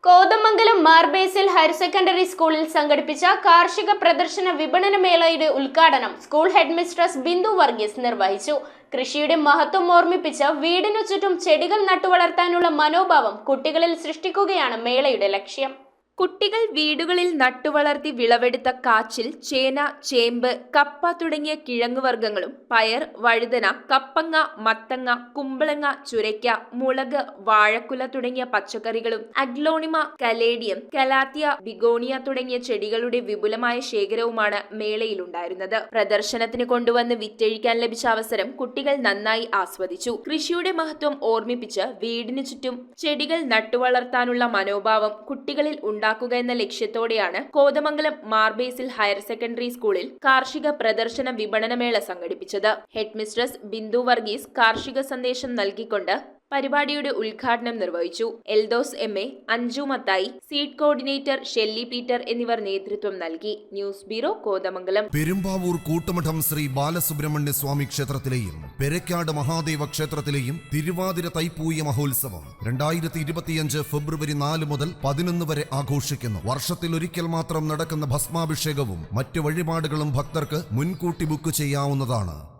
Kothamangalam Mar Basil higher secondary സ്കൂളിൽ സംഘടിപ്പിച്ച കാർഷിക പ്രദർശന വിപണന മേളയുടെ ഉദ്ഘാടനം സ്കൂൾ ഹെഡ്മിസ്ട്രസ് ബിന്ദു വർഗീസ് നിർവഹിച്ചു. കൃഷിയുടെ മഹത്വം ഓർമ്മിപ്പിച്ച് വീടിനു ചുറ്റും ചെടികൾ നട്ടുവളർത്താനുള്ള മനോഭാവം കുട്ടികളിൽ സൃഷ്ടിക്കുകയാണ് മേളയുടെ ലക്ഷ്യം. കുട്ടികൾ വീടുകളിൽ നട്ടുവളർത്തി വിളവെടുത്ത കാച്ചിൽ, ചേന, ചേമ്പ്, കപ്പ തുടങ്ങിയ കിഴങ്ങുവർഗ്ഗങ്ങളും പയർ, വഴുതന, കപ്പങ്ങ, മത്തങ്ങ, കുമ്പളങ്ങ, ചുരയ്ക്ക, മുളക്, വാഴക്കുല തുടങ്ങിയ പച്ചക്കറികളും അഗ്ലോണിമ, കലേഡിയം, കലാത്തിയ, ബിഗോണിയ തുടങ്ങിയ ചെടികളുടെ വിപുലമായ ശേഖരവുമാണ് മേളയിലുണ്ടായിരുന്നത്. പ്രദർശനത്തിന് കൊണ്ടുവന്ന് വിറ്റഴിക്കാൻ ലഭിച്ച അവസരം കുട്ടികൾ നന്നായി ആസ്വദിച്ചു. കൃഷിയുടെ മഹത്വം ഓർമ്മിപ്പിച്ച് വീടിനു ചുറ്റും ചെടികൾ നട്ടുവളർത്താനുള്ള മനോഭാവം കുട്ടികളിൽ ഉണ്ടാക്കുക എന്ന ലക്ഷ്യത്തോടെയാണ് കോതമംഗലം മാർബേസിൽ ഹയർ സെക്കൻഡറി സ്കൂളിൽ കാർഷിക പ്രദർശന വിപണനമേള സംഘടിപ്പിച്ചത്. ഹെഡ്മിസ്ട്രസ് ബിന്ദു വർഗീസ് കാർഷിക സന്ദേശം നൽകിക്കൊണ്ട് പരിപാടിയുടെ ഉദ്ഘാടനം നിർവഹിച്ചു. Eldhose MA, Anju Mathai, seed coordinator Shelly Peter എന്നിവർ നേതൃത്വം നൽകി. News bureau, Kothamangalam. പെരുമ്പാവൂർ കൂട്ടുമഠം ശ്രീ ബാലസുബ്രഹ്മണ്യ സ്വാമി ക്ഷേത്രത്തിലെയും പെരക്കാട് മഹാദേവ ക്ഷേത്രത്തിലെയും തിരുവാതിര തൈപ്പൂയ മഹോത്സവം 2025 ഫെബ്രുവരി 4 മുതൽ 11 വരെ ആഘോഷിക്കുന്നു. വർഷത്തിലൊരിക്കൽ മാത്രം നടക്കുന്ന ഭസ്മാഭിഷേകവും മറ്റ് വഴിപാടുകളും ഭക്തർക്ക് മുൻകൂട്ടി ബുക്ക് ചെയ്യാവുന്നതാണ്.